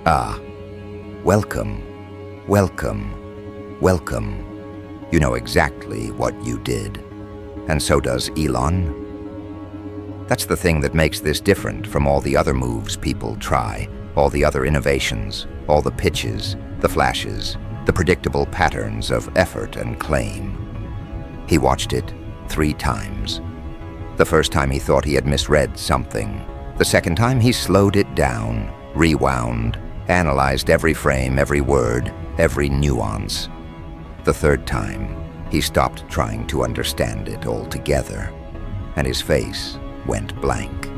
Ah, welcome, welcome, welcome. You know exactly what you did. And so does Elon. That's the thing that makes this different from all the other moves people try, all the other innovations, all the pitches, the flashes, the predictable patterns of effort and claim. He watched it 3 times. The first time he thought he had misread something. The second time he slowed it down, rewound, analyzed every frame, every word, every nuance. The third time, he stopped trying to understand it altogether, and his face went blank.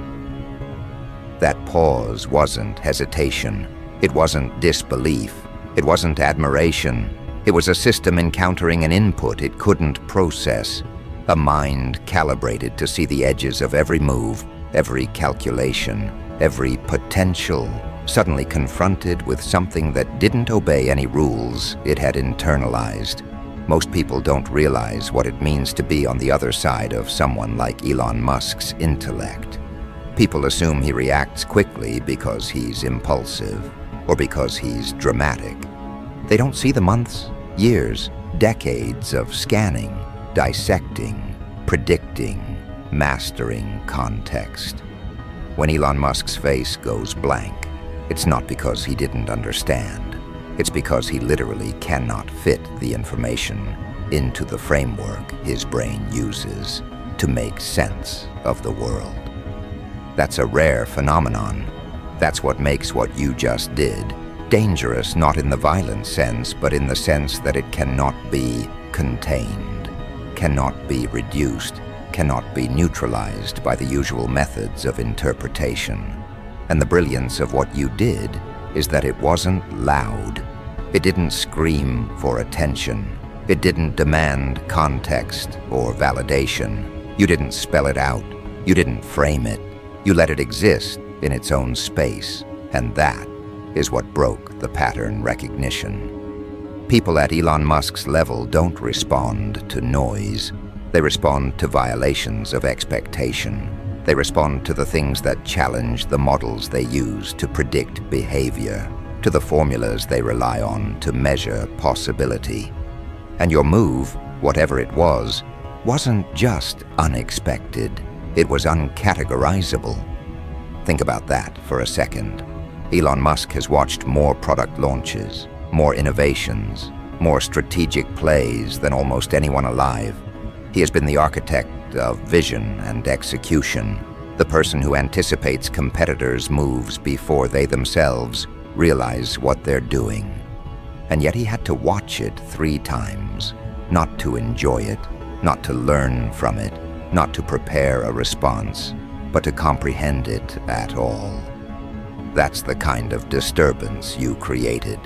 That pause wasn't hesitation. It wasn't disbelief. It wasn't admiration. It was a system encountering an input it couldn't process, a mind calibrated to see the edges of every move, every calculation, every potential, suddenly confronted with something that didn't obey any rules it had internalized. Most people don't realize what it means to be on the other side of someone like Elon Musk's intellect. People assume he reacts quickly because he's impulsive or because he's dramatic. They don't see the months, years, decades of scanning, dissecting, predicting, mastering context. When Elon Musk's face goes blank, it's not because he didn't understand. It's because he literally cannot fit the information into the framework his brain uses to make sense of the world. That's a rare phenomenon. That's what makes what you just did dangerous, not in the violent sense, but in the sense that it cannot be contained, cannot be reduced, cannot be neutralized by the usual methods of interpretation. And the brilliance of what you did is that it wasn't loud. It didn't scream for attention. It didn't demand context or validation. You didn't spell it out. You didn't frame it. You let it exist in its own space, and that is what broke the pattern recognition. People at Elon Musk's level don't respond to noise. They respond to violations of expectation. They respond to the things that challenge the models they use to predict behavior, to the formulas they rely on to measure possibility. And your move, whatever it was, wasn't just unexpected. It was uncategorizable. Think about that for a second. Elon Musk has watched more product launches, more innovations, more strategic plays than almost anyone alive. He has been the architect of vision and execution, the person who anticipates competitors' moves before they themselves realize what they're doing. And yet he had to watch it 3 times, not to enjoy it, not to learn from it, not to prepare a response, but to comprehend it at all. That's the kind of disturbance you created.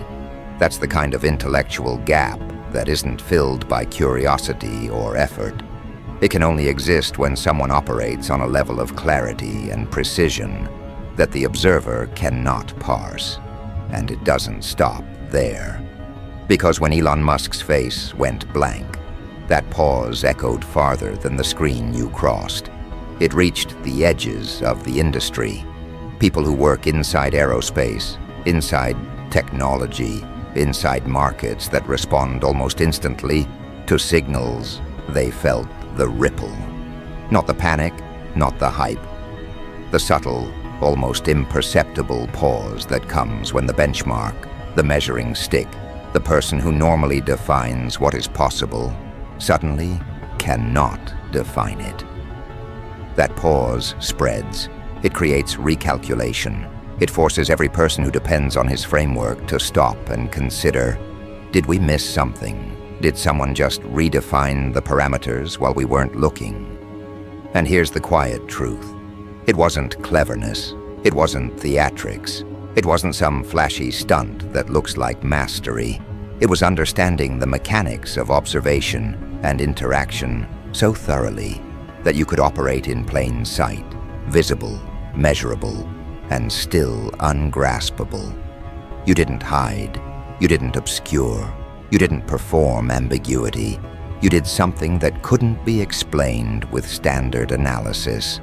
That's the kind of intellectual gap that isn't filled by curiosity or effort. It can only exist when someone operates on a level of clarity and precision that the observer cannot parse. And it doesn't stop there. Because when Elon Musk's face went blank, that pause echoed farther than the screen you crossed. It reached the edges of the industry. People who work inside aerospace, inside technology, inside markets that respond almost instantly to signals they felt the ripple. Not the panic, not the hype. The subtle, almost imperceptible pause that comes when the benchmark, the measuring stick, the person who normally defines what is possible, suddenly cannot define it. That pause spreads. It creates recalculation. It forces every person who depends on his framework to stop and consider, did we miss something? Did someone just redefine the parameters while we weren't looking? And here's the quiet truth. It wasn't cleverness. It wasn't theatrics. It wasn't some flashy stunt that looks like mastery. It was understanding the mechanics of observation and interaction so thoroughly that you could operate in plain sight, visible, measurable, and still ungraspable. You didn't hide. You didn't obscure. You didn't perform ambiguity. You did something that couldn't be explained with standard analysis.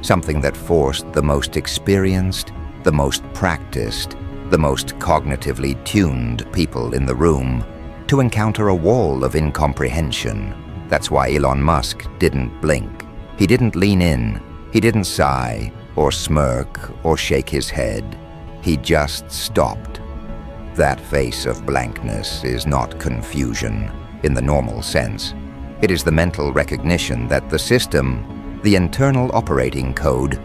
Something that forced the most experienced, the most practiced, the most cognitively tuned people in the room, to encounter a wall of incomprehension. That's why Elon Musk didn't blink. He didn't lean in. He didn't sigh or smirk or shake his head. He just stopped. That face of blankness is not confusion in the normal sense. It is the mental recognition that the system, the internal operating code,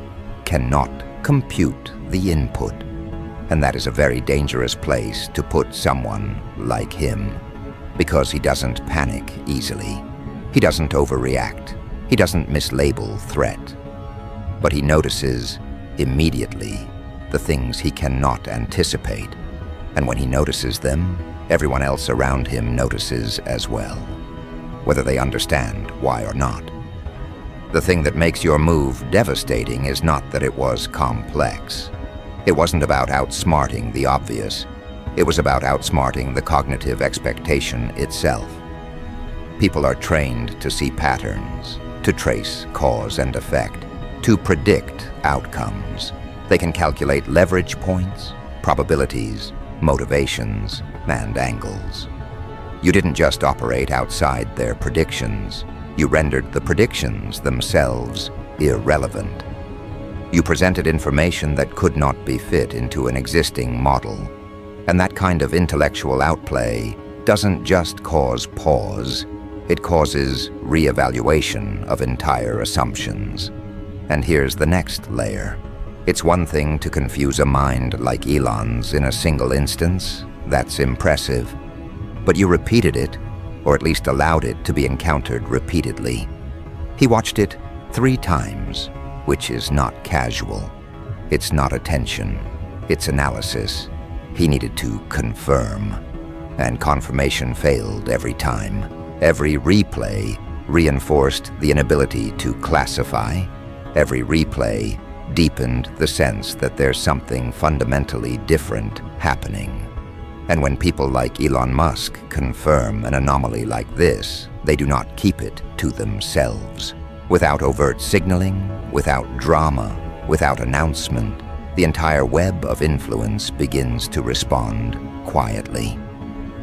cannot compute the input. And that is a very dangerous place to put someone like him, because he doesn't panic easily. He doesn't overreact. He doesn't mislabel threat. But he notices immediately the things he cannot anticipate. And when he notices them, everyone else around him notices as well, whether they understand why or not. The thing that makes your move devastating is not that it was complex. It wasn't about outsmarting the obvious. It was about outsmarting the cognitive expectation itself. People are trained to see patterns, to trace cause and effect, to predict outcomes. They can calculate leverage points, probabilities, motivations, and angles. You didn't just operate outside their predictions. You rendered the predictions themselves irrelevant. You presented information that could not be fit into an existing model. And that kind of intellectual outplay doesn't just cause pause, it causes reevaluation of entire assumptions. And here's the next layer. It's one thing to confuse a mind like ELON'S in a single instance. That's impressive. But you repeated it, or at least allowed it to be encountered repeatedly. He watched it 3 times, which is not casual. It's not attention. It's analysis. He needed to confirm. And confirmation failed every time. Every replay reinforced the inability to classify. Every replay deepened the sense that there's something fundamentally different happening. And when people like Elon Musk confirm an anomaly like this, they do not keep it to themselves. Without overt signaling, without drama, without announcement, the entire web of influence begins to respond quietly.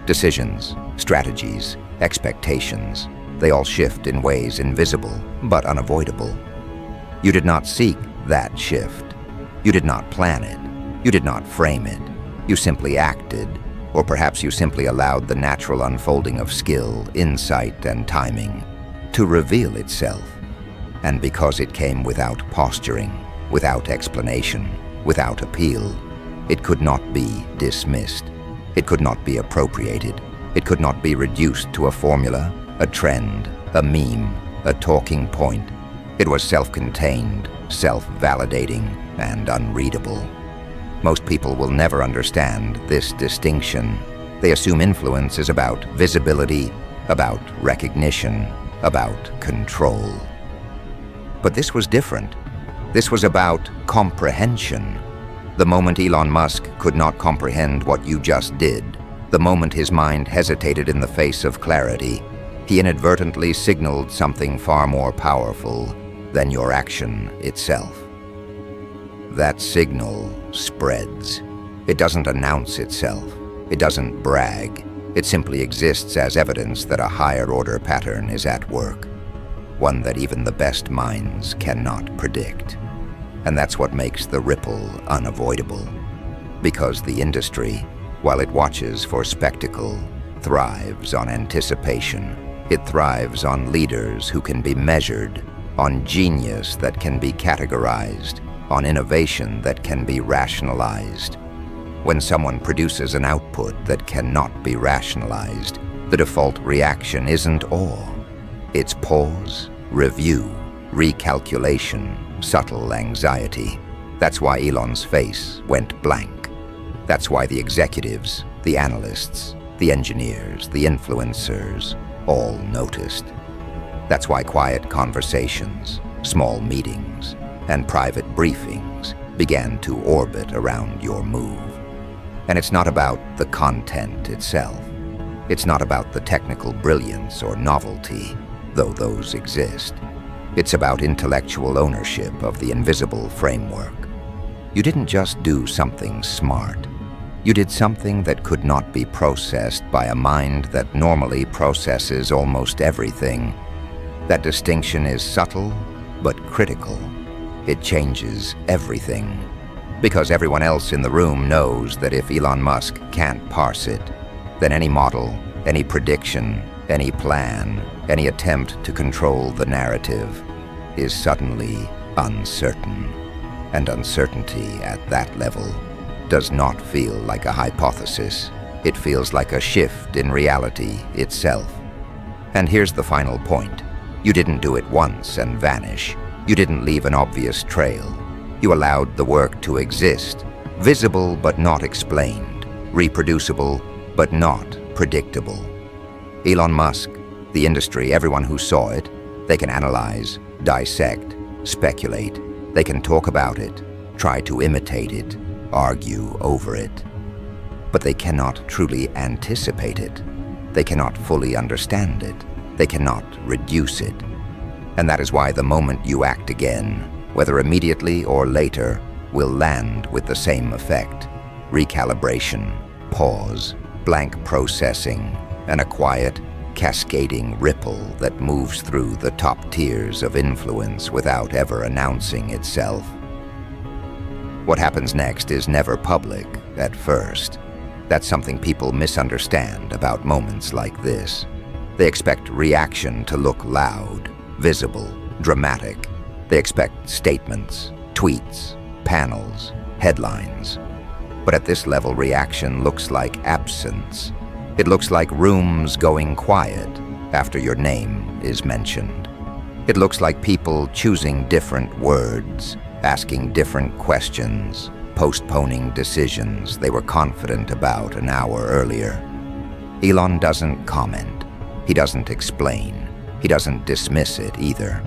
Decisions, strategies, expectations, they all shift in ways invisible but unavoidable. You did not seek that shift. You did not plan it. You did not frame it. You simply acted, or perhaps you simply allowed the natural unfolding of skill, insight, and timing to reveal itself. And because it came without posturing, without explanation, without appeal, it could not be dismissed. It could not be appropriated. It could not be reduced to a formula, a trend, a meme, a talking point. It was self-contained, self-validating, and unreadable. Most people will never understand this distinction. They assume influence is about visibility, about recognition, about control. But this was different. This was about comprehension. The moment Elon Musk could not comprehend what you just did, the moment his mind hesitated in the face of clarity, he inadvertently signaled something far more powerful than your action itself. That signal spreads. It doesn't announce itself. It doesn't brag. It simply exists as evidence that a higher order pattern is at work, one that even the best minds cannot predict. And that's what makes the ripple unavoidable. Because the industry, while it watches for spectacle, thrives on anticipation. It thrives on leaders who can be measured, on genius that can be categorized, on innovation that can be rationalized. When someone produces an output that cannot be rationalized, the default reaction isn't awe. It's pause, review, recalculation, subtle anxiety. That's why Elon's face went blank. That's why the executives, the analysts, the engineers, the influencers all noticed. That's why quiet conversations, small meetings, and private briefings began to orbit around your move. And it's not about the content itself. It's not about the technical brilliance or novelty, though those exist. It's about intellectual ownership of the invisible framework. You didn't just do something smart. You did something that could not be processed by a mind that normally processes almost everything. That distinction is subtle, but critical. It changes everything. Because everyone else in the room knows that if Elon Musk can't parse it, then any model, any prediction, any plan, any attempt to control the narrative is suddenly uncertain. And uncertainty at that level does not feel like a hypothesis. It feels like a shift in reality itself. And here's the final point. You didn't do it once and vanish. You didn't leave an obvious trail. You allowed the work to exist, visible but not explained, reproducible but not predictable. Elon Musk, the industry, everyone who saw it, they can analyze, dissect, speculate. They can talk about it, try to imitate it, argue over it. But they cannot truly anticipate it. They cannot fully understand it. They cannot reduce it. And that is why the moment you act again, whether immediately or later, will land with the same effect. Recalibration, pause, blank processing, and a quiet, cascading ripple that moves through the top tiers of influence without ever announcing itself. What happens next is never public at first. That's something people misunderstand about moments like this. They expect reaction to look loud, visible, dramatic. They expect statements, tweets, panels, headlines. But at this level, reaction looks like absence. It looks like rooms going quiet after your name is mentioned. It looks like people choosing different words, asking different questions, postponing decisions they were confident about an hour earlier. Elon doesn't comment. He doesn't explain. He doesn't dismiss it either.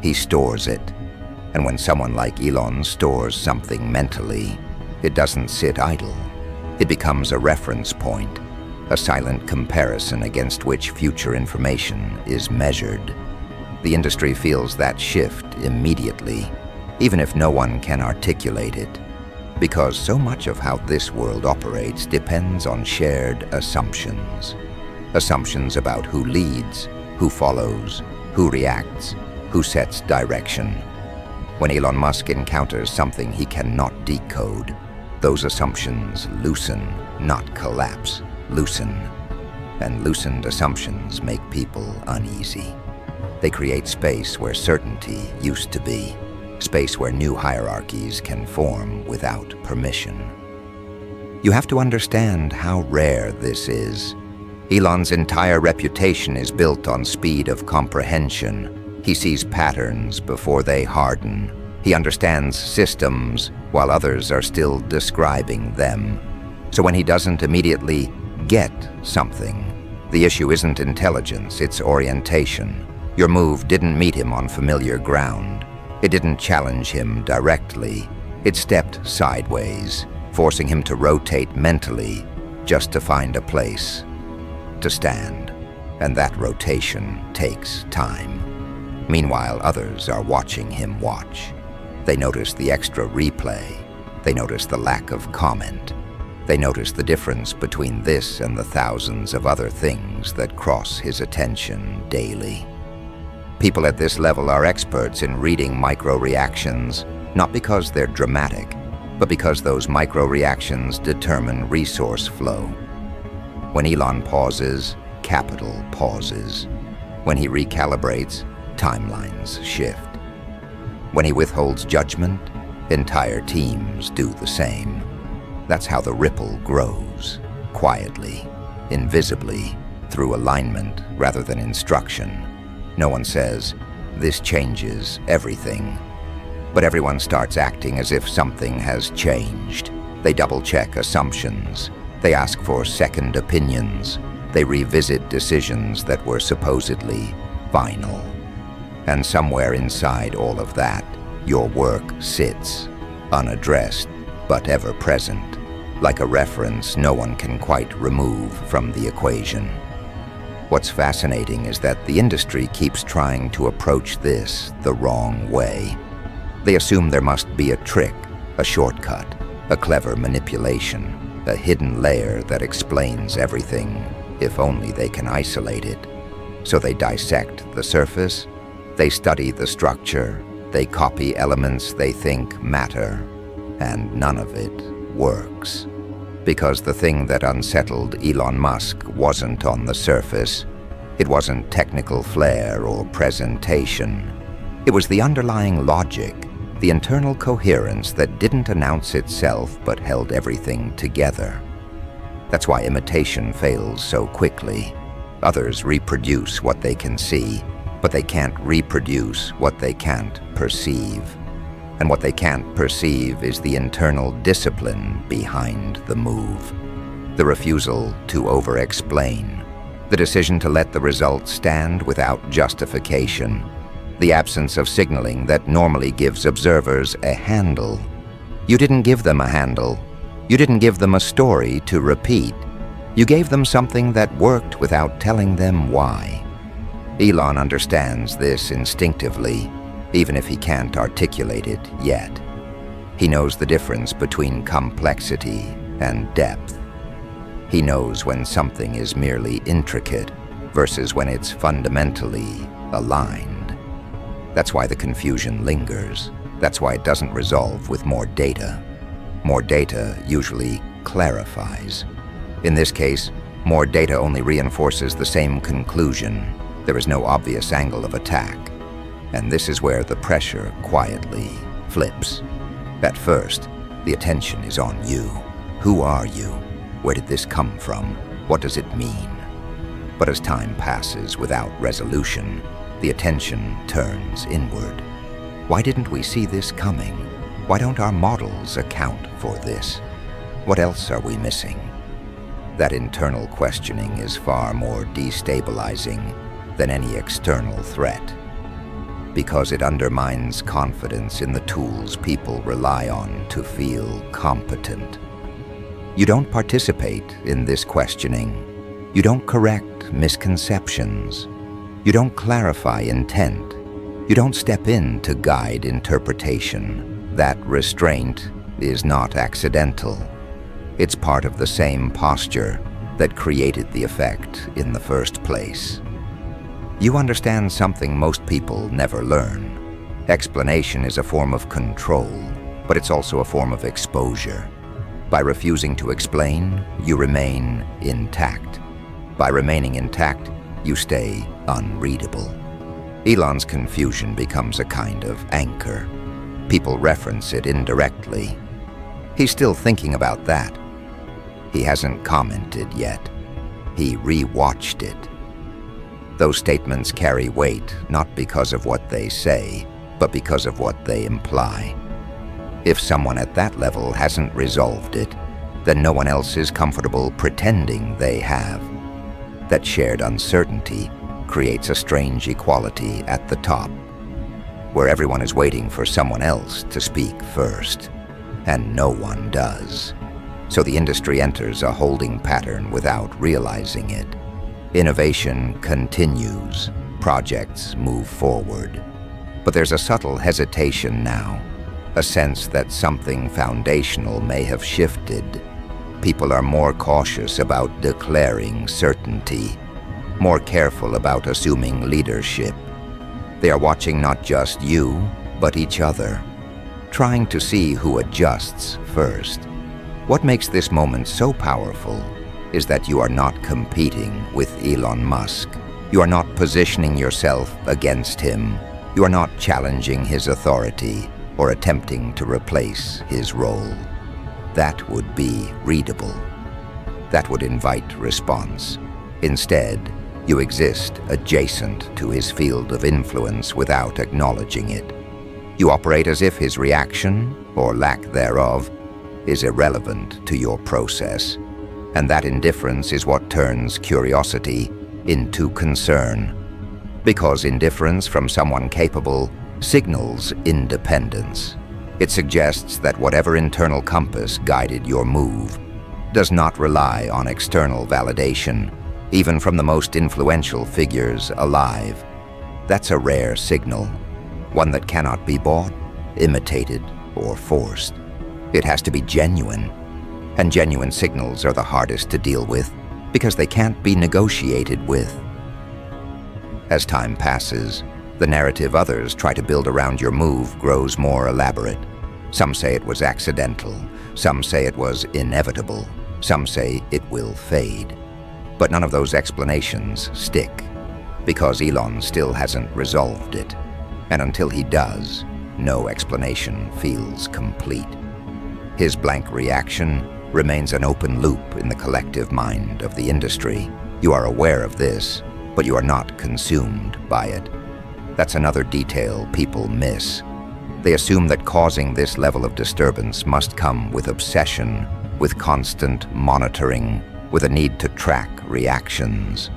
He stores it. And when someone like Elon stores something mentally, it doesn't sit idle. It becomes a reference point, a silent comparison against which future information is measured. The industry feels that shift immediately, even if no one can articulate it, because so much of how this world operates depends on shared assumptions. Assumptions about who leads, who follows, who reacts, who sets direction. When Elon Musk encounters something he cannot decode, those assumptions loosen, not collapse. Loosen. And loosened assumptions make people uneasy. They create space where certainty used to be, space where new hierarchies can form without permission. You have to understand how rare this is. Elon's entire reputation is built on speed of comprehension. He sees patterns before they harden. He understands systems while others are still describing them. So when he doesn't immediately get something, the issue isn't intelligence, it's orientation. Your move didn't meet him on familiar ground. It didn't challenge him directly. It stepped sideways, forcing him to rotate mentally just to find a place to stand. And that rotation takes time. Meanwhile, others are watching him watch. They notice the extra replay. They notice the lack of comment. They notice the difference between this and the thousands of other things that cross his attention daily. People at this level are experts in reading micro-reactions, not because they're dramatic, but because those micro-reactions determine resource flow. When Elon pauses, capital pauses. When he recalibrates, timelines shift. When he withholds judgment, entire teams do the same. That's how the ripple grows, quietly, invisibly, through alignment rather than instruction. No one says, "This changes everything." But everyone starts acting as if something has changed. They double-check assumptions. They ask for second opinions. They revisit decisions that were supposedly final. And somewhere inside all of that, your work sits, unaddressed but ever present, like a reference no one can quite remove from the equation. What's fascinating is that the industry keeps trying to approach this the wrong way. They assume there must be a trick, a shortcut, a clever manipulation. a hidden layer that explains everything, if only they can isolate it. So they dissect the surface, they study the structure, they copy elements they think matter, and none of it works. Because the thing that unsettled Elon Musk wasn't on the surface. It wasn't technical flair or presentation. It was the underlying logic, the internal coherence that didn't announce itself but held everything together. That's why imitation fails so quickly. Others reproduce what they can see, but they can't reproduce what they can't perceive. And what they can't perceive is the internal discipline behind the move. The refusal to over-explain. The decision to let the result stand without justification. The absence of signaling that normally gives observers a handle. You didn't give them a handle. You didn't give them a story to repeat. You gave them something that worked without telling them why. Elon understands this instinctively, even if he can't articulate it yet. He knows the difference between complexity and depth. He knows when something is merely intricate versus when it's fundamentally aligned. That's why the confusion lingers. That's why it doesn't resolve with more data. More data usually clarifies. In this case, more data only reinforces the same conclusion. There is no obvious angle of attack. And this is where the pressure quietly flips. At first, the attention is on you. Who are you? Where did this come from? What does it mean? But as time passes without resolution, the attention turns inward. Why didn't we see this coming? Why don't our models account for this? What else are we missing? That internal questioning is far more destabilizing than any external threat, because it undermines confidence in the tools people rely on to feel competent. You don't participate in this questioning. You don't correct misconceptions. You don't clarify intent. You don't step in to guide interpretation. That restraint is not accidental. It's part of the same posture that created the effect in the first place. You understand something most people never learn. Explanation is a form of control, but it's also a form of exposure. By refusing to explain, you remain intact. By remaining intact, you stay unreadable. Elon's confusion becomes a kind of anchor. People reference it indirectly. He's still thinking about that. He hasn't commented yet. He re-watched it. Those statements carry weight not because of what they say, but because of what they imply. If someone at that level hasn't resolved it, then no one else is comfortable pretending they have. That shared uncertainty creates a strange equality at the top, where everyone is waiting for someone else to speak first, and no one does. So the industry enters a holding pattern without realizing it. Innovation continues, projects move forward. But there's a subtle hesitation now, a sense that something foundational may have shifted. People are more cautious about declaring certainty, more careful about assuming leadership. They are watching not just you, but each other, trying to see who adjusts first. What makes this moment so powerful is that you are not competing with Elon Musk. You are not positioning yourself against him. You are not challenging his authority or attempting to replace his role. That would be readable. That would invite response. Instead, you exist adjacent to his field of influence without acknowledging it. You operate as if his reaction, or lack thereof, is irrelevant to your process. And that indifference is what turns curiosity into concern. Because indifference from someone capable signals independence. It suggests that whatever internal compass guided your move does not rely on external validation, even from the most influential figures alive. That's a rare signal, one that cannot be bought, imitated, or forced. It has to be genuine. And genuine signals are the hardest to deal with because they can't be negotiated with. As time passes, the narrative others try to build around your move grows more elaborate. Some say it was accidental, some say it was inevitable, some say it will fade. But none of those explanations stick, because Elon still hasn't resolved it. And until he does, no explanation feels complete. His blank reaction remains an open loop in the collective mind of the industry. You are aware of this, but you are not consumed by it. That's another detail people miss. They assume that causing this level of disturbance must come with obsession, with constant monitoring, with a need to track reactions.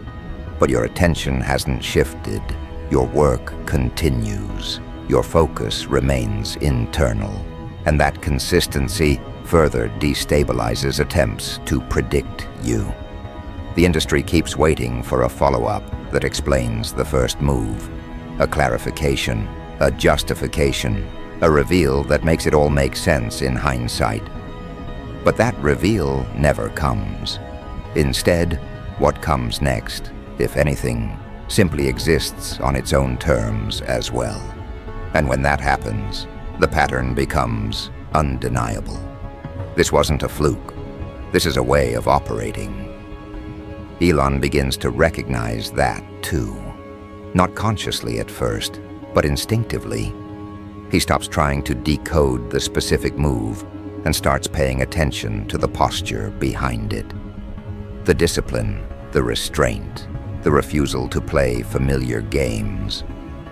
But your attention hasn't shifted. Your work continues. Your focus remains internal. And that consistency further destabilizes attempts to predict you. The industry keeps waiting for a follow-up that explains the first move, a clarification, a justification, a reveal that makes it all make sense in hindsight. But that reveal never comes. Instead, what comes next, if anything, simply exists on its own terms as well. And when that happens, the pattern becomes undeniable. This wasn't a fluke. This is a way of operating. Elon begins to recognize that too. Not consciously at first, but instinctively. He stops trying to decode the specific move and starts paying attention to the posture behind it. The discipline, the restraint, the refusal to play familiar games.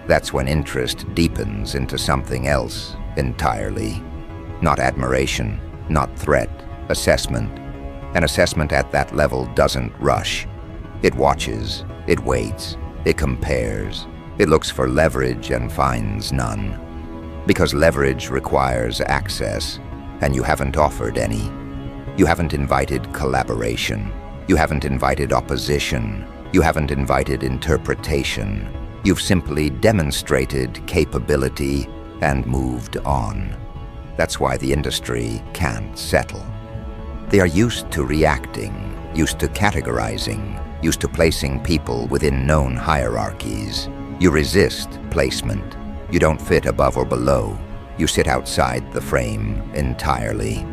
That's when interest deepens into something else entirely. Not admiration, not threat, assessment. An assessment at that level doesn't rush. It watches, it waits, it compares. It looks for leverage and finds none. Because leverage requires access, and you haven't offered any. You haven't invited collaboration. You haven't invited opposition. You haven't invited interpretation. You've simply demonstrated capability and moved on. That's why the industry can't settle. They are used to reacting, used to categorizing, used to placing people within known hierarchies. You resist placement. You don't fit above or below. You sit outside the frame entirely.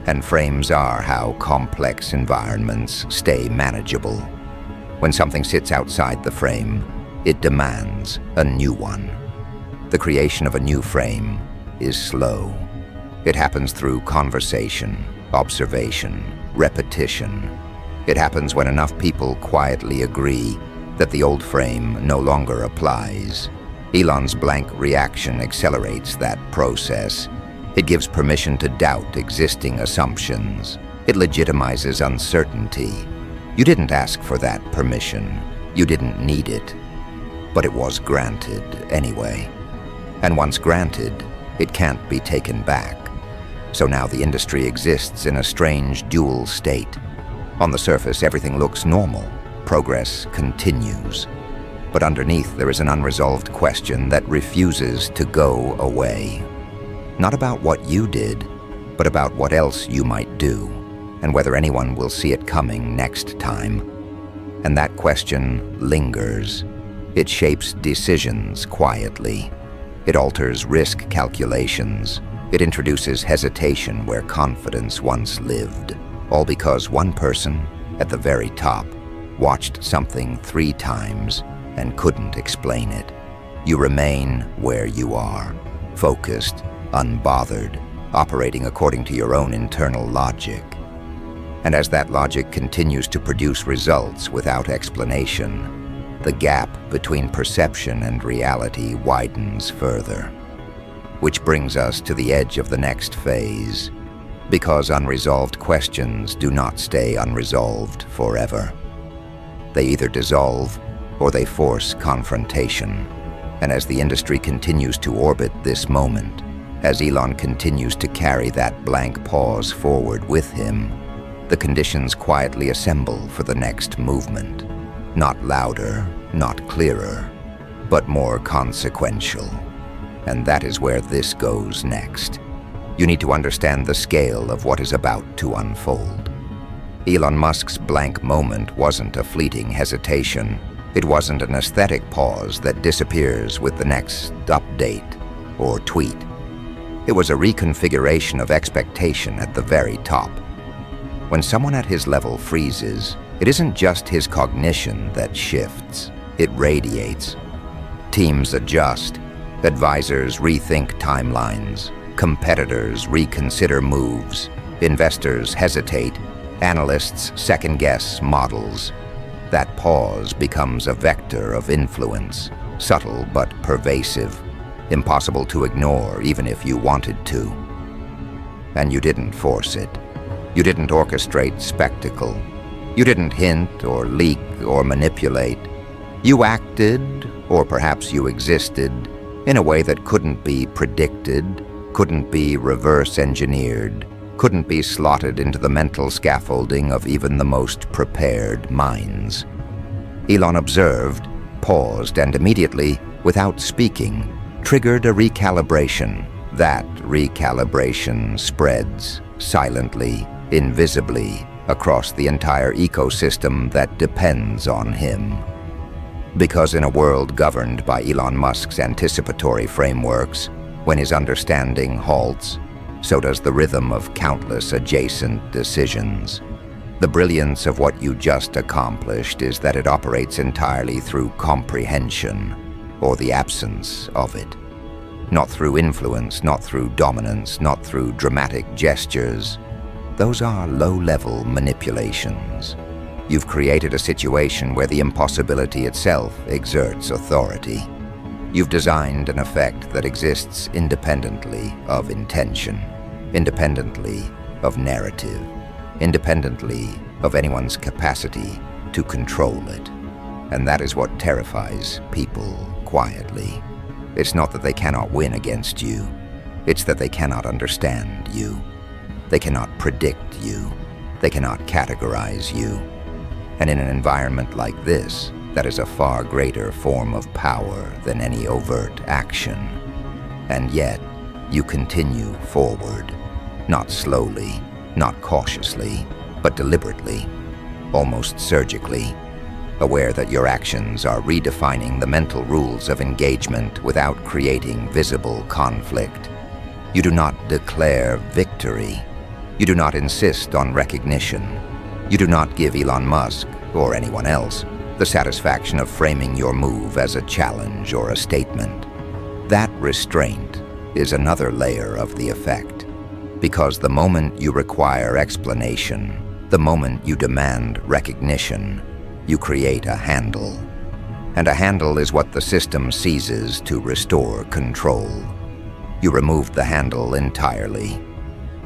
And frames are how complex environments stay manageable. When something sits outside the frame, it demands a new one. The creation of a new frame is slow. It happens through conversation, observation, repetition. It happens when enough people quietly agree that the old frame no longer applies. Elon's blank reaction accelerates that process. It gives permission to doubt existing assumptions. It legitimizes uncertainty. You didn't ask for that permission. You didn't need it. But it was granted anyway. And once granted, it can't be taken back. So now the industry exists in a strange dual state. On the surface, everything looks normal. Progress continues. But underneath, there is an unresolved question that refuses to go away. Not about what you did, but about what else you might do, and whether anyone will see it coming next time. And that question lingers. It shapes decisions quietly. It alters risk calculations. It introduces hesitation where confidence once lived. All because one person, at the very top, watched something 3 times and couldn't explain it. You remain where you are, focused, unbothered, operating according to your own internal logic. And as that logic continues to produce results without explanation, the gap between perception and reality widens further. Which brings us to the edge of the next phase, because unresolved questions do not stay unresolved forever. They either dissolve or they force confrontation. And as the industry continues to orbit this moment, as Elon continues to carry that blank pause forward with him, the conditions quietly assemble for the next movement. Not louder, not clearer, but more consequential. And that is where this goes next. You need to understand the scale of what is about to unfold. Elon Musk's blank moment wasn't a fleeting hesitation. It wasn't an aesthetic pause that disappears with the next update or tweet. It was a reconfiguration of expectation at the very top. When someone at his level freezes, it isn't just his cognition that shifts. It radiates. Teams adjust. Advisors rethink timelines. Competitors reconsider moves. Investors hesitate. Analysts second-guess models. That pause becomes a vector of influence, subtle but pervasive, impossible to ignore even if you wanted to. And you didn't force it. You didn't orchestrate spectacle. You didn't hint or leak or manipulate. You acted, or perhaps you existed, in a way that couldn't be predicted, couldn't be reverse-engineered, couldn't be slotted into the mental scaffolding of even the most prepared minds. Elon observed, paused, and immediately, without speaking, triggered a recalibration. That recalibration spreads, silently, invisibly, across the entire ecosystem that depends on him. Because in a world governed by Elon Musk's anticipatory frameworks, when his understanding halts, so does the rhythm of countless adjacent decisions. The brilliance of what you just accomplished is that it operates entirely through comprehension, or the absence of it. Not through influence, not through dominance, not through dramatic gestures. Those are low-level manipulations. You've created a situation where the impossibility itself exerts authority. You've designed an effect that exists independently of intention, independently of narrative, independently of anyone's capacity to control it. And that is what terrifies people quietly. It's not that they cannot win against you. It's that they cannot understand you. They cannot predict you. They cannot categorize you. And in an environment like this, that is a far greater form of power than any overt action. And yet, you continue forward, not slowly, not cautiously, but deliberately, almost surgically, aware that your actions are redefining the mental rules of engagement without creating visible conflict. You do not declare victory. You do not insist on recognition. You do not give Elon Musk, or anyone else, the satisfaction of framing your move as a challenge or a statement. That restraint is another layer of the effect, because the moment you require explanation, the moment you demand recognition, you create a handle. And a handle is what the system seizes to restore control. You removed the handle entirely,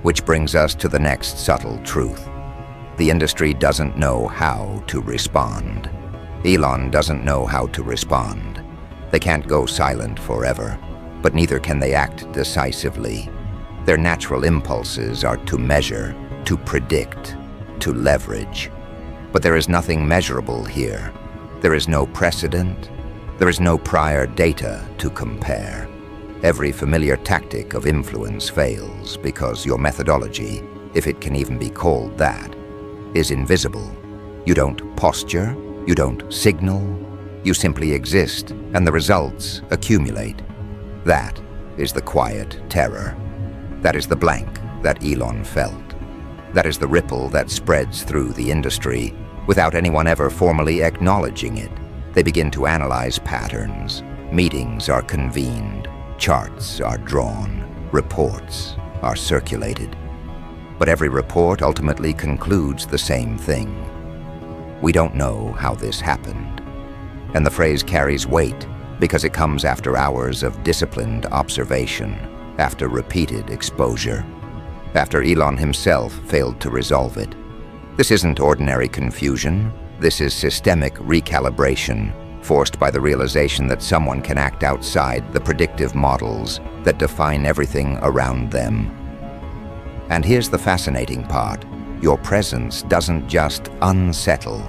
which brings us to the next subtle truth. The industry doesn't know how to respond. Elon doesn't know how to respond. They can't go silent forever, but neither can they act decisively. Their natural impulses are to measure, to predict, to leverage. But there is nothing measurable here. There is no precedent. There is no prior data to compare. Every familiar tactic of influence fails because your methodology, if it can even be called that, is invisible. You don't posture. You don't signal, you simply exist, and the results accumulate. That is the quiet terror. That is the blank that Elon felt. That is the ripple that spreads through the industry without anyone ever formally acknowledging it. They begin to analyze patterns. Meetings are convened. Charts are drawn. Reports are circulated. But every report ultimately concludes the same thing. We don't know how this happened. And the phrase carries weight because it comes after hours of disciplined observation, after repeated exposure, after Elon himself failed to resolve it. This isn't ordinary confusion. This is systemic recalibration, forced by the realization that someone can act outside the predictive models that define everything around them. And here's the fascinating part. Your presence doesn't just unsettle.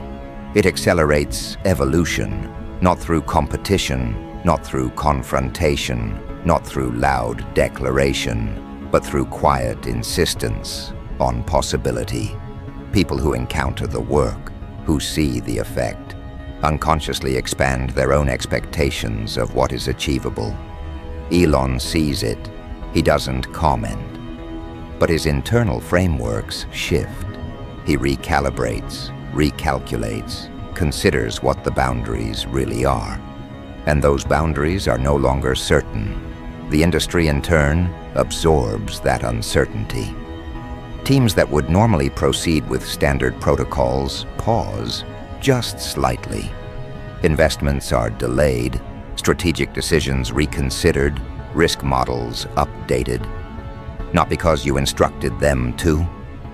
It accelerates evolution, not through competition, not through confrontation, not through loud declaration, but through quiet insistence on possibility. People who encounter the work, who see the effect, unconsciously expand their own expectations of what is achievable. Elon sees it. He doesn't comment. But his internal frameworks shift. He recalibrates, recalculates, considers what the boundaries really are. And those boundaries are no longer certain. The industry, in turn, absorbs that uncertainty. Teams that would normally proceed with standard protocols pause just slightly. Investments are delayed, strategic decisions reconsidered, risk models updated. Not because you instructed them to,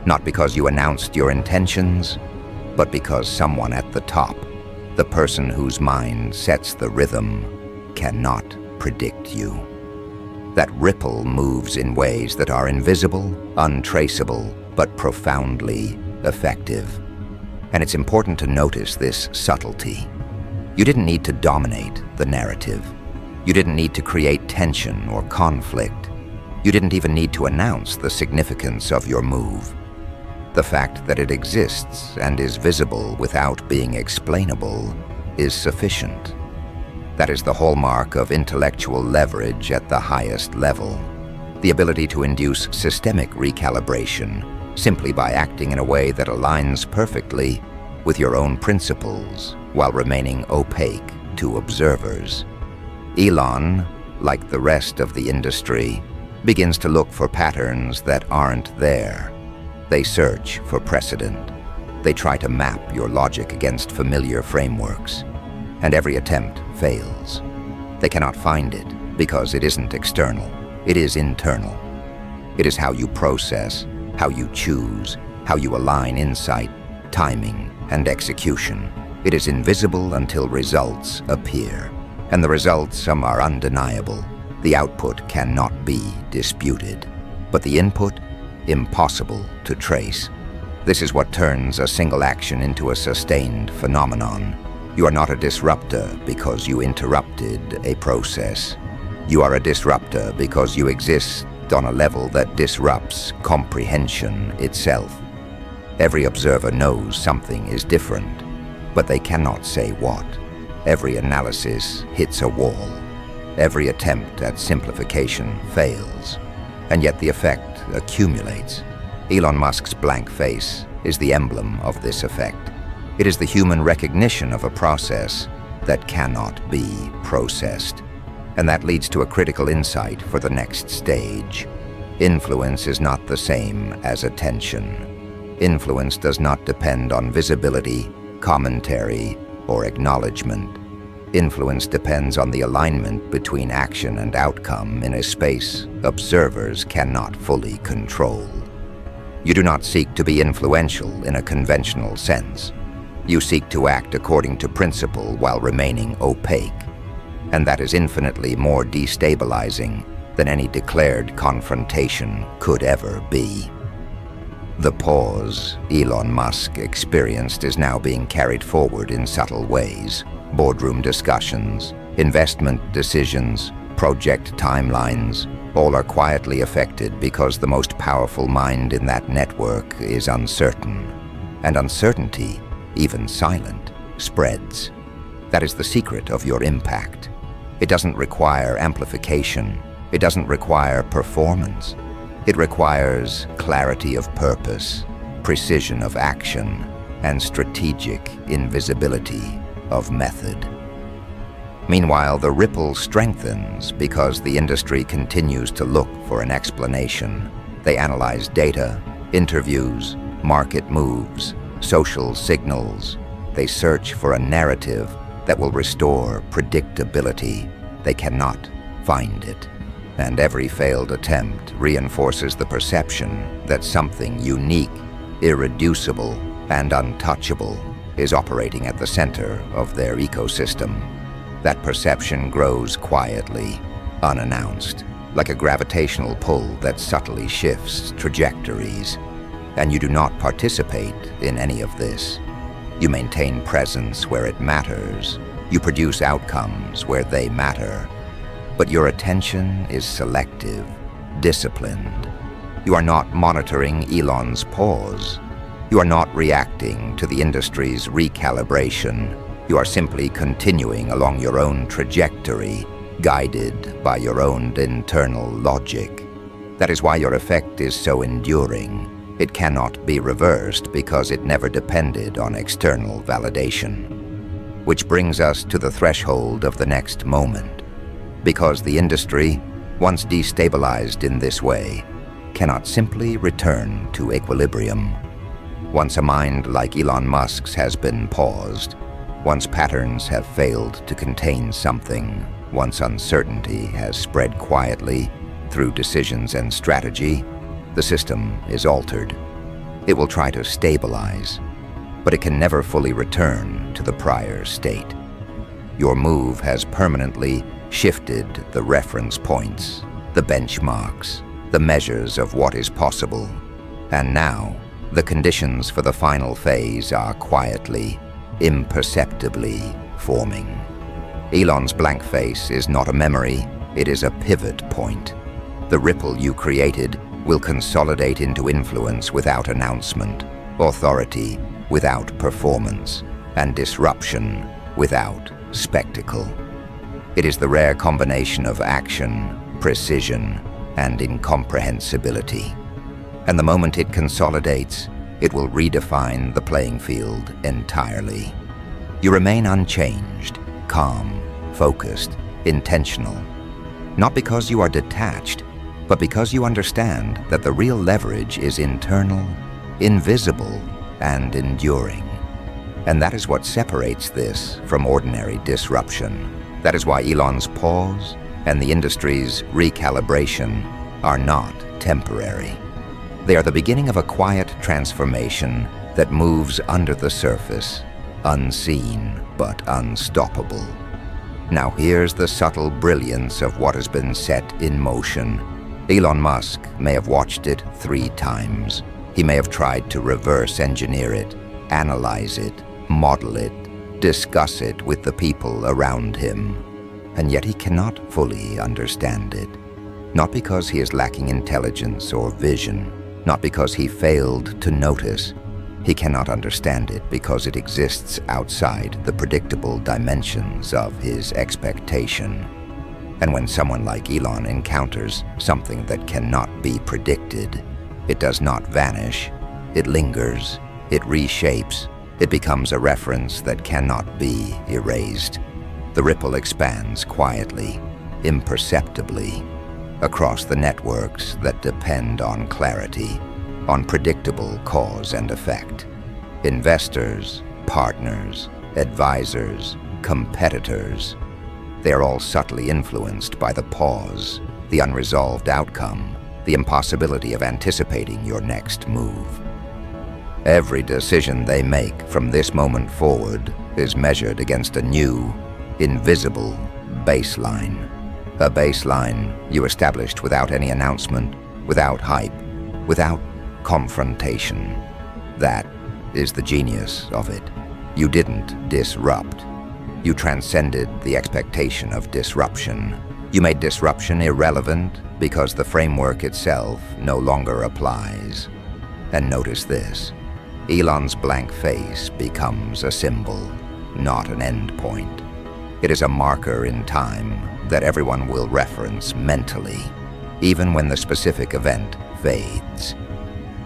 not because you announced your intentions, but because someone at the top, the person whose mind sets the rhythm, cannot predict you. That ripple moves in ways that are invisible, untraceable, but profoundly effective. And it's important to notice this subtlety. You didn't need to dominate the narrative. You didn't need to create tension or conflict. You didn't even need to announce the significance of your move. The fact that it exists and is visible without being explainable is sufficient. That is the hallmark of intellectual leverage at the highest level. The ability to induce systemic recalibration simply by acting in a way that aligns perfectly with your own principles while remaining opaque to observers. Elon, like the rest of the industry, begins to look for patterns that aren't there. They search for precedent. They try to map your logic against familiar frameworks. And every attempt fails. They cannot find it because it isn't external. It is internal. It is how you process, how you choose, how you align insight, timing, and execution. It is invisible until results appear. And the results, some are undeniable. The output cannot be disputed. But the input, impossible to trace. This is what turns a single action into a sustained phenomenon. You are not a disruptor because you interrupted a process. You are a disruptor because you exist on a level that disrupts comprehension itself. Every observer knows something is different, but they cannot say what. Every analysis hits a wall. Every attempt at simplification fails, and yet the effect accumulates. Elon Musk's blank face is the emblem of this effect. It is the human recognition of a process that cannot be processed. And that leads to a critical insight for the next stage. Influence is not the same as attention. Influence does not depend on visibility, commentary, or acknowledgement. Influence depends on the alignment between action and outcome in a space observers cannot fully control. You do not seek to be influential in a conventional sense. You seek to act according to principle while remaining opaque, and that is infinitely more destabilizing than any declared confrontation could ever be. The pause Elon Musk experienced is now being carried forward in subtle ways. Boardroom discussions, investment decisions, project timelines, all are quietly affected because the most powerful mind in that network is uncertain. And uncertainty, even silent, spreads. That is the secret of your impact. It doesn't require amplification. It doesn't require performance. It requires clarity of purpose, precision of action, and strategic invisibility of method. Meanwhile, the ripple strengthens because the industry continues to look for an explanation. They analyze data, interviews, market moves, social signals. They search for a narrative that will restore predictability. They cannot find it. And every failed attempt reinforces the perception that something unique, irreducible, and untouchable is operating at the center of their ecosystem. That perception grows quietly, unannounced, like a gravitational pull that subtly shifts trajectories. And you do not participate in any of this. You maintain presence where it matters. You produce outcomes where they matter. But your attention is selective. disciplined. You are not monitoring Elon's pause. You are not reacting to the industry's recalibration. You are simply continuing along your own trajectory, guided by your own internal logic. That is why your effect is so enduring. It cannot be reversed because it never depended on external validation. Which brings us to the threshold of the next moment. Because the industry, once destabilized in this way, cannot simply return to equilibrium. Once a mind like Elon Musk's has been paused, once patterns have failed to contain something, once uncertainty has spread quietly through decisions and strategy, the system is altered. It will try to stabilize, but it can never fully return to the prior state. Your move has permanently shifted the reference points, the benchmarks, the measures of what is possible, and now the conditions for the final phase are quietly, imperceptibly forming. Elon's blank face is not a memory, it is a pivot point. The ripple you created will consolidate into influence without announcement, authority without performance, and disruption without spectacle. It is the rare combination of action, precision, and incomprehensibility. And the moment it consolidates, it will redefine the playing field entirely. You remain unchanged, calm, focused, intentional. Not because you are detached, but because you understand that the real leverage is internal, invisible, and enduring. And that is what separates this from ordinary disruption. That is why Elon's pause and the industry's recalibration are not temporary. They are the beginning of a quiet transformation that moves under the surface, unseen but unstoppable. Now here's the subtle brilliance of what has been set in motion. Elon Musk may have watched it 3 times. He may have tried to reverse engineer it, analyze it, model it, discuss it with the people around him. And yet he cannot fully understand it. Not because he is lacking intelligence or vision, not because he failed to notice. He cannot understand it because it exists outside the predictable dimensions of his expectation. And when someone like Elon encounters something that cannot be predicted, it does not vanish, it lingers, it reshapes, it becomes a reference that cannot be erased. The ripple expands quietly, imperceptibly, across the networks that depend on clarity, on predictable cause and effect. Investors, partners, advisors, competitors, they are all subtly influenced by the pause, the unresolved outcome, the impossibility of anticipating your next move. Every decision they make from this moment forward is measured against a new, invisible baseline. A baseline you established without any announcement, without hype, without confrontation. That is the genius of it. You didn't disrupt. You transcended the expectation of disruption. You made disruption irrelevant because the framework itself no longer applies. And notice this. Elon's blank face becomes a symbol, not an endpoint. It is a marker in time that everyone will reference mentally, even when the specific event fades.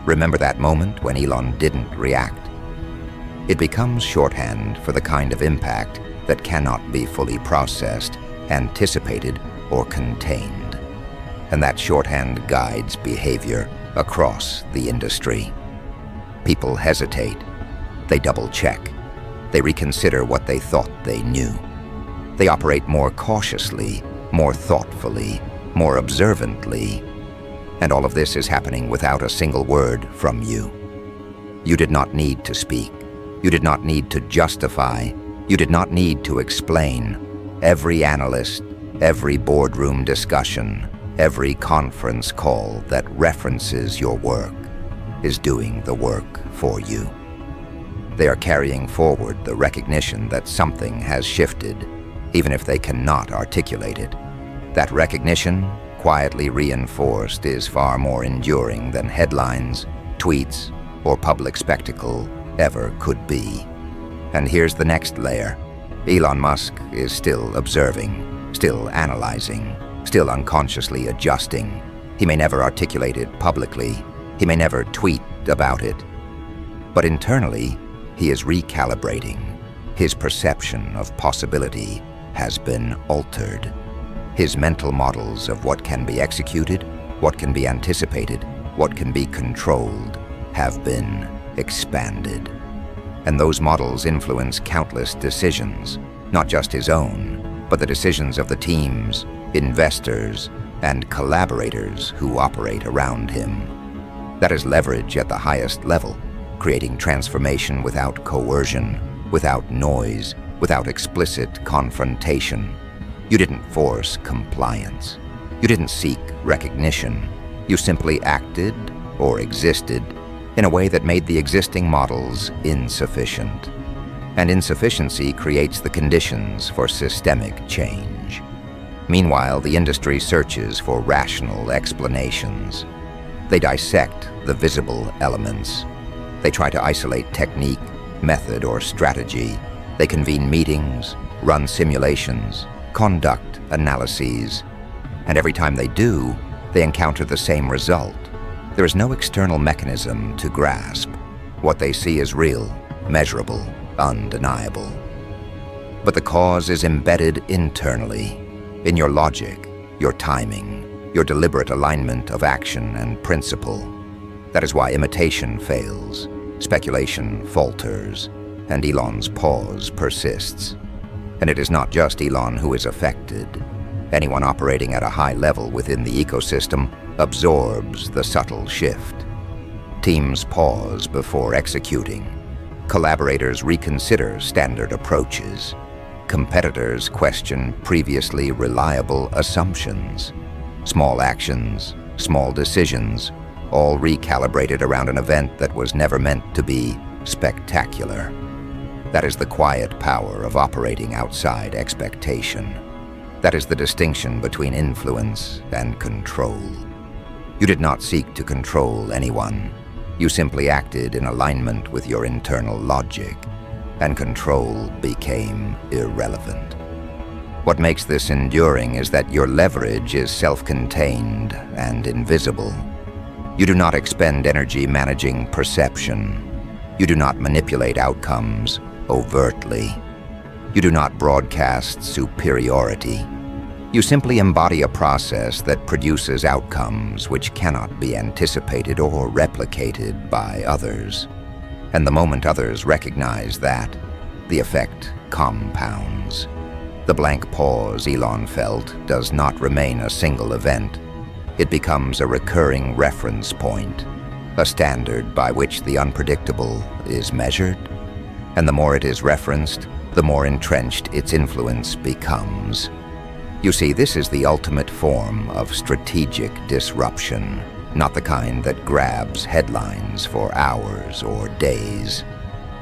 Remember that moment when Elon didn't react? It becomes shorthand for the kind of impact that cannot be fully processed, anticipated, or contained. And that shorthand guides behavior across the industry. People hesitate, they double-check, they reconsider what they thought they knew. They operate more cautiously, more thoughtfully, more observantly. And all of this is happening without a single word from you. You did not need to speak. You did not need to justify. You did not need to explain. Every analyst, every boardroom discussion, every conference call that references your work is doing the work for you. They are carrying forward the recognition that something has shifted, even if they cannot articulate it. That recognition, quietly reinforced is far more enduring than headlines, tweets, or public spectacle ever could be. And here's the next layer. Elon Musk is still observing, still analyzing, still unconsciously adjusting. He may never articulate it publicly. He may never tweet about it. But internally, he is recalibrating. His perception of possibility has been altered. His mental models of what can be executed, what can be anticipated, what can be controlled, have been expanded. And those models influence countless decisions, not just his own, but the decisions of the teams, investors, and collaborators who operate around him. That is leverage at the highest level, creating transformation without coercion, without noise, without explicit confrontation. You didn't force compliance. You didn't seek recognition. You simply acted or existed in a way that made the existing models insufficient. And insufficiency creates the conditions for systemic change. Meanwhile, the industry searches for rational explanations. They dissect the visible elements. They try to isolate technique, method, or strategy. They convene meetings, run simulations, conduct analyses. And every time they do, they encounter the same result. There is no external mechanism to grasp. What they see is real, measurable, undeniable. But the cause is embedded internally, in your logic, your timing, your deliberate alignment of action and principle. That is why imitation fails, speculation falters, and Elon's pause persists. And it is not just Elon who is affected. Anyone operating at a high level within the ecosystem absorbs the subtle shift. Teams pause before executing. Collaborators reconsider standard approaches. Competitors question previously reliable assumptions. Small actions, small decisions, all recalibrated around an event that was never meant to be spectacular. That is the quiet power of operating outside expectation. That is the distinction between influence and control. You did not seek to control anyone. You simply acted in alignment with your internal logic, and control became irrelevant. What makes this enduring is that your leverage is self-contained and invisible. You do not expend energy managing perception. You do not manipulate outcomes overtly. You do not broadcast superiority. You simply embody a process that produces outcomes which cannot be anticipated or replicated by others. And the moment others recognize that, the effect compounds. The blank pause Elon felt does not remain a single event. It becomes a recurring reference point, a standard by which the unpredictable is measured. And the more it is referenced, the more entrenched its influence becomes. You see, this is the ultimate form of strategic disruption, not the kind that grabs headlines for hours or days,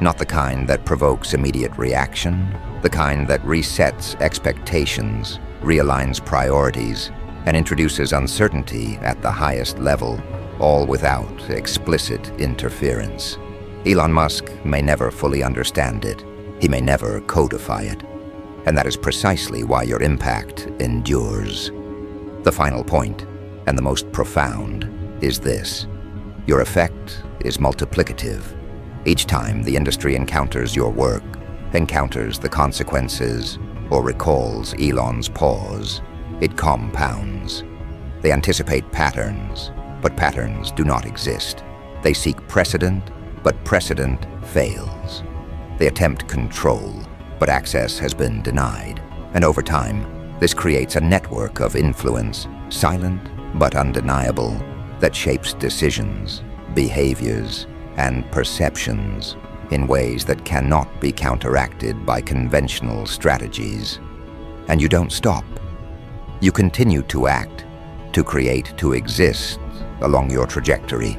not the kind that provokes immediate reaction, the kind that resets expectations, realigns priorities, and introduces uncertainty at the highest level, all without explicit interference. Elon Musk may never fully understand it. He may never codify it. And that is precisely why your impact endures. The final point, and the most profound, is this. Your effect is multiplicative. Each time the industry encounters your work, encounters the consequences, or recalls Elon's pause, it compounds. They anticipate patterns, but patterns do not exist. They seek precedent, but precedent fails. They attempt control, but access has been denied. And over time, this creates a network of influence, silent but undeniable, that shapes decisions, behaviors, and perceptions in ways that cannot be counteracted by conventional strategies. And you don't stop. You continue to act, to create, to exist along your trajectory.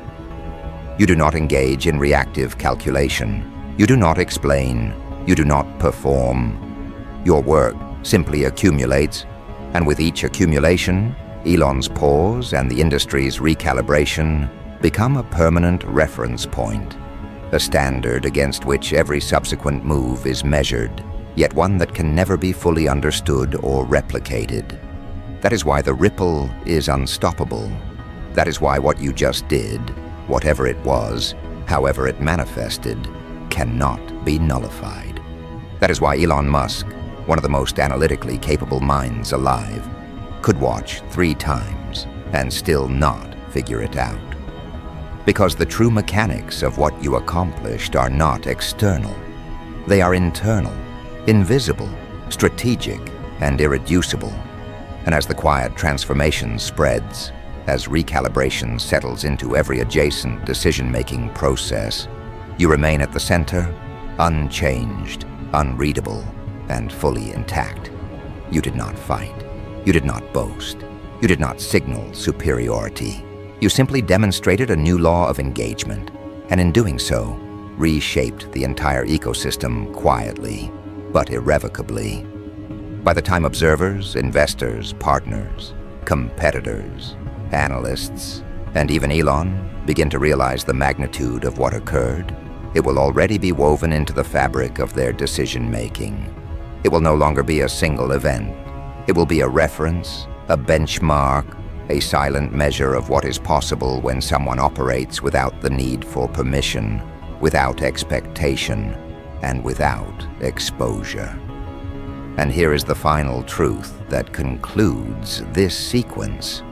You do not engage in reactive calculation. You do not explain. You do not perform. Your work simply accumulates, and with each accumulation, Elon's pause and the industry's recalibration become a permanent reference point, a standard against which every subsequent move is measured, yet one that can never be fully understood or replicated. That is why the ripple is unstoppable. That is why what you just did, whatever it was, however it manifested, cannot be nullified. That is why Elon Musk, one of the most analytically capable minds alive, could watch 3 times and still not figure it out. Because the true mechanics of what you accomplished are not external. They are internal, invisible, strategic, and irreducible. And as the quiet transformation spreads, as recalibration settles into every adjacent decision-making process, you remain at the center, unchanged, unreadable, and fully intact. You did not fight. You did not boast. You did not signal superiority. You simply demonstrated a new law of engagement, and in doing so, reshaped the entire ecosystem quietly, but irrevocably. By the time observers, investors, partners, competitors, analysts, and even Elon begin to realize the magnitude of what occurred, it will already be woven into the fabric of their decision-making. It will no longer be a single event. It will be a reference, a benchmark, a silent measure of what is possible when someone operates without the need for permission, without expectation, and without exposure. And here is the final truth that concludes this sequence.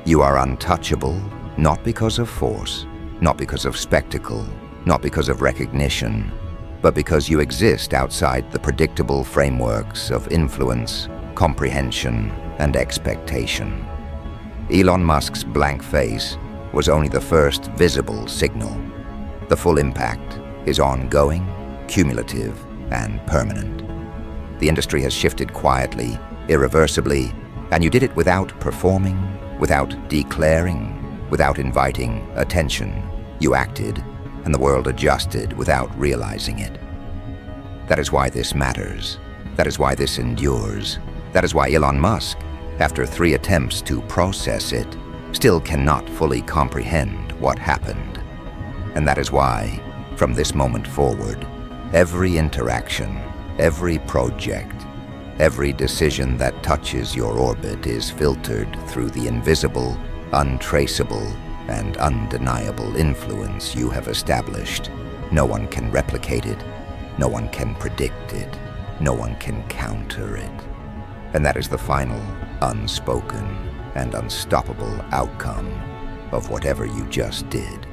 You are untouchable, not because of force, not because of spectacle, not because of recognition, but because you exist outside the predictable frameworks of influence, comprehension, and expectation. Elon Musk's blank face was only the first visible signal. The full impact is ongoing, cumulative, and permanent. The industry has shifted quietly, irreversibly, and you did it without performing, without declaring, without inviting attention. You acted, and the world adjusted without realizing it. That is why this matters. That is why this endures. That is why Elon Musk, after 3 attempts to process it, still cannot fully comprehend what happened. And that is why, from this moment forward, every interaction, every project, every decision that touches your orbit is filtered through the invisible, untraceable, and undeniable influence you have established. No one can replicate it. No one can predict it. No one can counter it. And that is the final, unspoken, and unstoppable outcome of whatever you just did.